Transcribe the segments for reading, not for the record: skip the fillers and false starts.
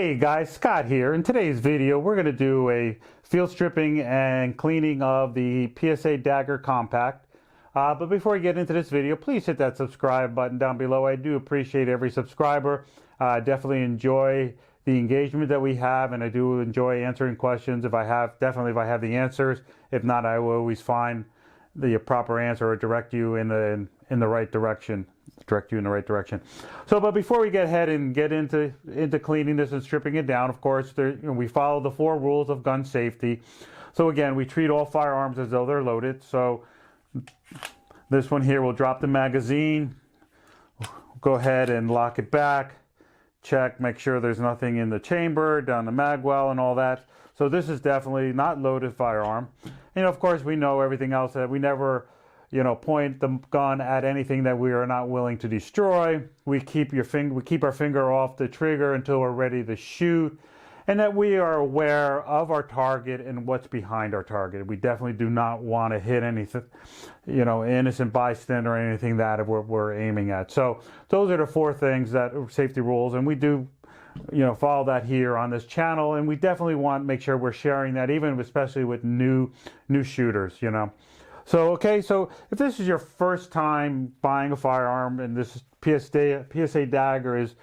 Hey guys, Scott here. In today's video, we're going to do a field stripping and cleaning of the PSA Dagger Compact. But before we get into this video, please hit that subscribe button down below. I do appreciate every subscriber. Definitely enjoy the engagement that we have, and I do enjoy answering questions if I have the answers. If not, I will always find the proper answer or direct you in the right direction. So, but before we get ahead and get into cleaning this and stripping it down, of course, we follow the 4 rules of gun safety. So again, we treat all firearms as though they're loaded. So this one here, we'll drop the magazine, go ahead and lock it back, check, make sure there's nothing in the chamber, down the mag well and all that. So this is definitely not loaded firearm. And of course, we know everything else that we never, point the gun at anything that we are not willing to destroy. We keep our finger off the trigger until we're ready to shoot, and that we are aware of our target and what's behind our target. We definitely do not want to hit anything, innocent bystander or anything that we're aiming at. So those are the 4 things that are safety rules, and we do follow that here on this channel, and we definitely want to make sure we're sharing that, especially with new shooters, So, okay, so if this is your first time buying a firearm and this PSA Dagger is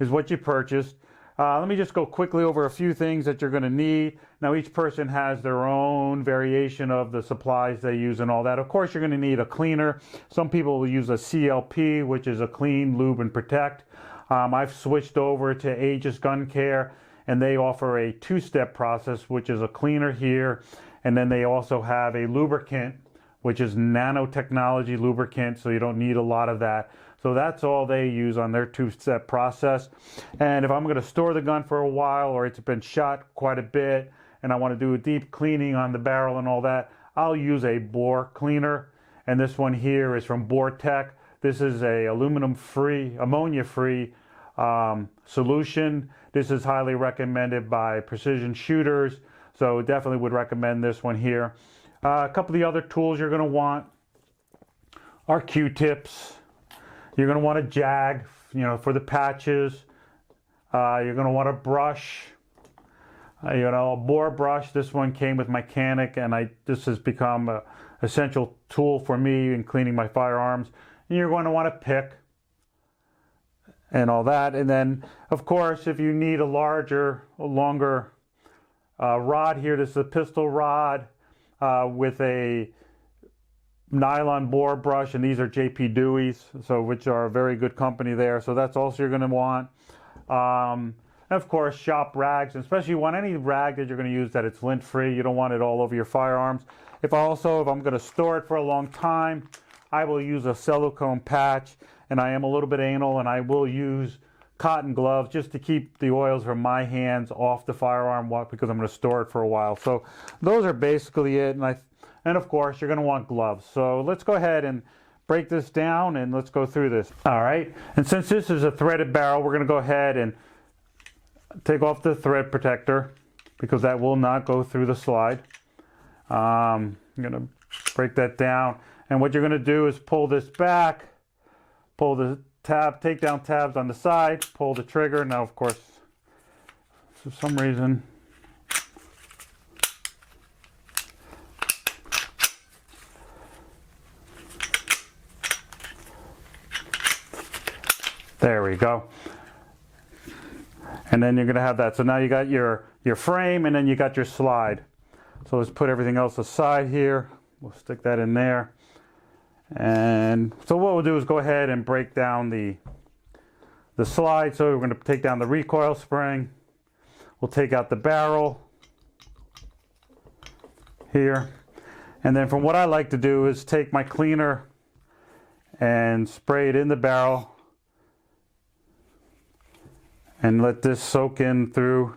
what you purchased, let me just go quickly over a few things that you're going to need. Now, each person has their own variation of the supplies they use and all that. Of course, you're going to need a cleaner. Some people will use a CLP, which is a clean, lube, and protect. I've switched over to Aegis Gun Care, and they offer a 2-step process, which is a cleaner here, and then they also have a lubricant, which is nanotechnology lubricant, so you don't need a lot of that. So that's all they use on their 2-step process. And if I'm going to store the gun for a while, or it's been shot quite a bit, and I want to do a deep cleaning on the barrel and all that, I'll use a bore cleaner. And this one here is from BoreTech. This is a ammonia-free solution. This is highly recommended by precision shooters, so definitely would recommend this one here. A couple of the other tools you're going to want are Q-tips. You're going to want a jag, for the patches. You're going to want a brush, a bore brush. This one came with Mechanic, and this has become an essential tool for me in cleaning my firearms. And you're going to want a pick and all that. And then, of course, if you need a longer rod here, this is a pistol rod. With a nylon bore brush, and these are JP Dewey's, which are a very good company there. So that's also you're going to want. And of course, shop rags, and especially you want any rag that you're going to use that it's lint free. You don't want it all over your firearms. If I'm going to store it for a long time, I will use a silicone patch, and I am a little bit anal, and I will use cotton gloves just to keep the oils from my hands off the firearm because I'm going to store it for a while. So those are basically it. And of course, you're going to want gloves. So let's go ahead and break this down and let's go through this. All right. And since this is a threaded barrel, we're going to go ahead and take off the thread protector because that will not go through the slide. I'm going to break that down. And what you're going to do is pull this back, pull the take down tabs on the side, pull the trigger. Now, of course, for some reason, there we go. And then you're going to have that. So now you got your frame, and then you got your slide. So let's put everything else aside here. We'll stick that in there. And so what we'll do is go ahead and break down the slide. So we're going to take down the recoil spring. We'll take out the barrel here. And then from what I like to do is take my cleaner and spray it in the barrel and let this soak in through.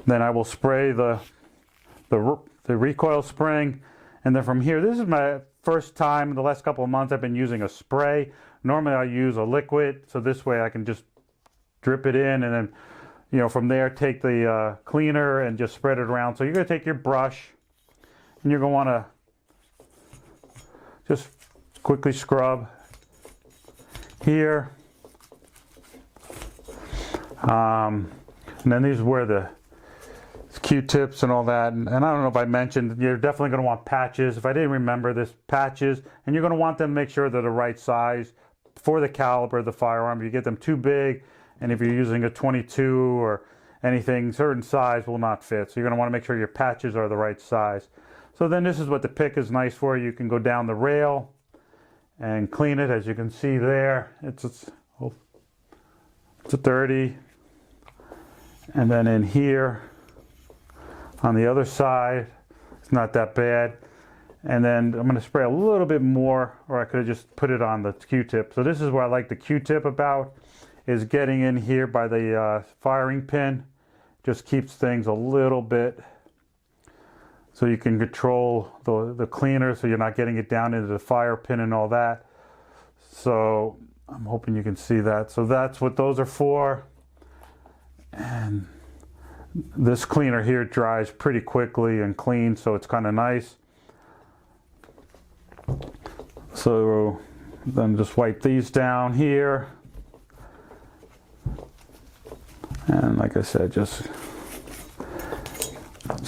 Then I will spray the recoil spring. And then from here, this is my first time in the last couple of months I've been using a spray. Normally I use a liquid, so this way I can just drip it in and then, from there take the cleaner and just spread it around. So you're going to take your brush and you're going to want to just quickly scrub here. And then these are where the Q-tips and all that. And I don't know if I mentioned, you're definitely going to want patches. If I didn't remember this, patches. And you're going to want them to make sure they're the right size for the caliber of the firearm. If you get them too big, and if you're using a 22 or anything, certain size will not fit. So you're going to want to make sure your patches are the right size. So then this is what the pick is nice for. You can go down the rail and clean it. As you can see there, it's a 30. And then in here, on the other side, it's not that bad. And then I'm going to spray a little bit more, or I could have just put it on the Q-tip. So this is what I like the Q-tip about, is getting in here by the firing pin. Just keeps things a little bit, so you can control the cleaner, so you're not getting it down into the fire pin and all that. So I'm hoping you can see that. So that's what those are for. And this cleaner here dries pretty quickly and clean, so it's kind of nice. So then just wipe these down here. And like I said, so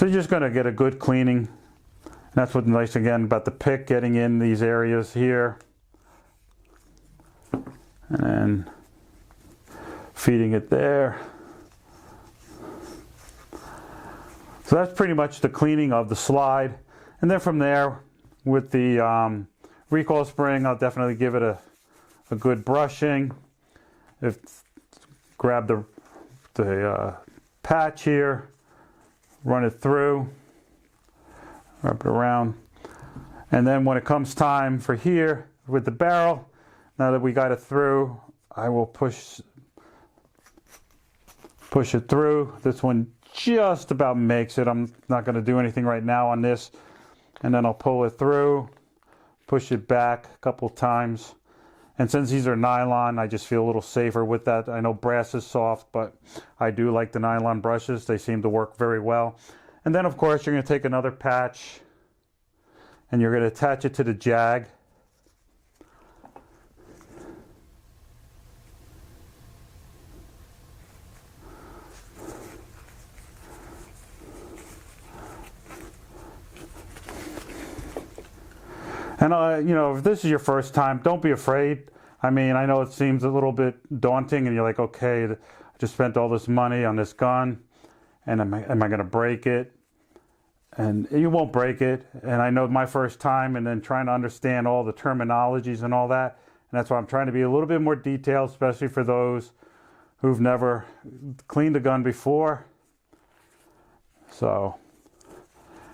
you're just going to get a good cleaning. And that's what's nice again about the pick, getting in these areas here. And then feeding it there. So that's pretty much the cleaning of the slide. And then from there, with the recoil spring, I'll definitely give it a good brushing. Grab the patch here, run it through, wrap it around. And then when it comes time for here with the barrel, now that we got it through, I will push it through. This one just about makes it. I'm not going to do anything right now on this. And then I'll pull it through, push it back a couple times. And since these are nylon, I just feel a little safer with that. I know brass is soft, but I do like the nylon brushes. They seem to work very well. And then of course you're going to take another patch and you're going to attach it to the jag. And you know, if this is your first time, don't be afraid. I mean, I know it seems a little bit daunting, and you're like, okay, I just spent all this money on this gun, and am I going to break it? And you won't break it. And I know my first time, and then trying to understand all the terminologies and all that. And that's why I'm trying to be a little bit more detailed, especially for those who've never cleaned a gun before. So.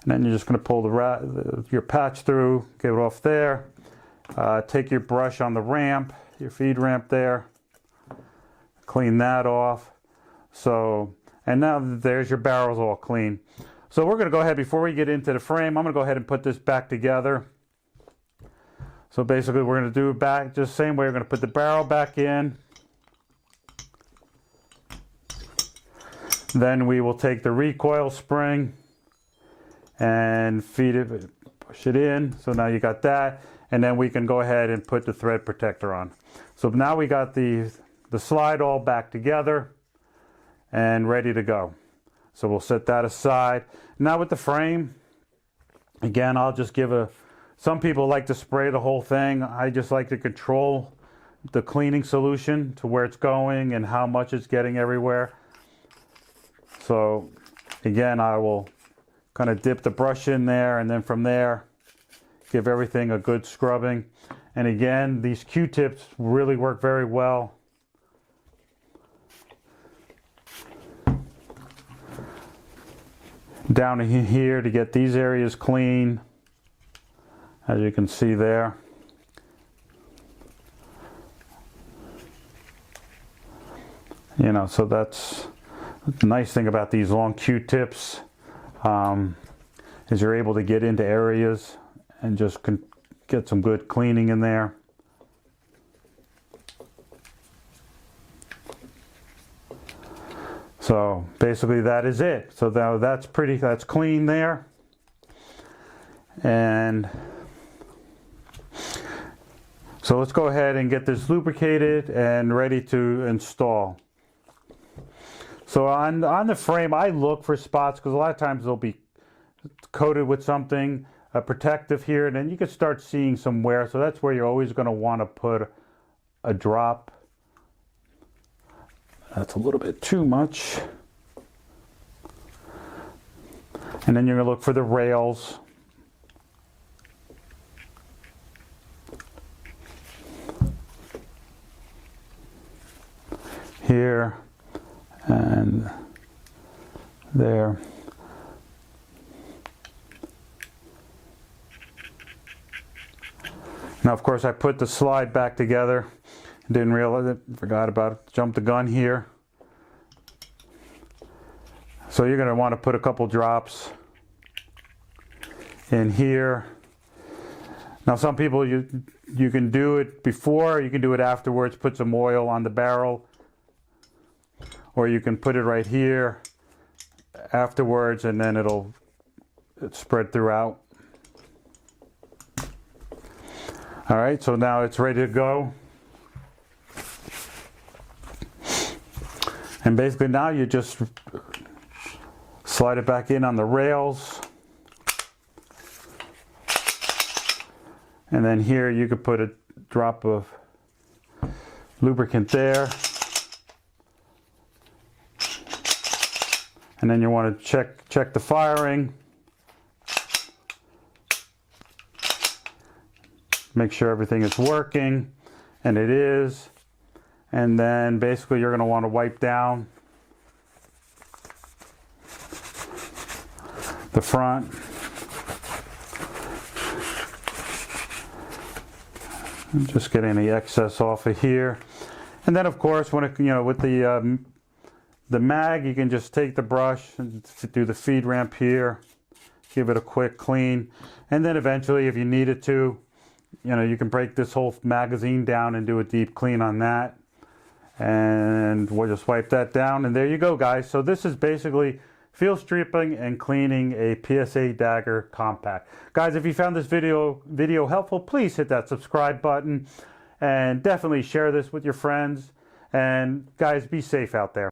And then you're just going to pull your patch through, get it off there. Take your brush on the ramp, your feed ramp there. Clean that off. So, and now there's your barrels all clean. So we're going to go ahead, before we get into the frame, I'm going to go ahead and put this back together. So basically we're going to do it back just the same way. We're going to put the barrel back in. Then we will take the recoil spring and feed it, push it in. So now you got that, and then we can go ahead and put the thread protector on. So now we got the slide all back together and ready to go. So we'll set that aside. Now with the frame, again, I'll just give some people like to spray the whole thing. I just like to control the cleaning solution to where it's going and how much it's getting everywhere. So again, I will kind of dip the brush in there, and then from there give everything a good scrubbing. And again, these Q-tips really work very well. Down in here to get these areas clean, as you can see there. You know, so that's the nice thing about these long Q-tips. Is you're able to get into areas and just get some good cleaning in there. So basically that is it. So now that's clean there. And so let's go ahead and get this lubricated and ready to install. So on the frame, I look for spots because a lot of times they'll be coated with something protective here, and then you can start seeing some wear. So that's where you're always going to want to put a drop. That's a little bit too much. And then you're going to look for the rails. Here and there. Now, of course, I put the slide back together. Didn't realize it, forgot about it. Jumped the gun here. So you're going to want to put a couple drops in here. Now, some people, you can do it before, you can do it afterwards, put some oil on the barrel. Or you can put it right here afterwards, and then it'll spread throughout. All right, so now it's ready to go. And basically now you just slide it back in on the rails. And then here you could put a drop of lubricant there. And then you want to check the firing. Make sure everything is working, and it is. And then basically you're going to want to wipe down the front. And just get any excess off of here. And then of course when it, with the mag, you can just take the brush and do the feed ramp here, give it a quick clean, and then eventually if you needed to, you can break this whole magazine down and do a deep clean on that. And we'll just wipe that down, and there you go, guys. So this is basically field stripping and cleaning a PSA Dagger Compact. Guys, if you found this video helpful, please hit that subscribe button and definitely share this with your friends. And guys, be safe out there.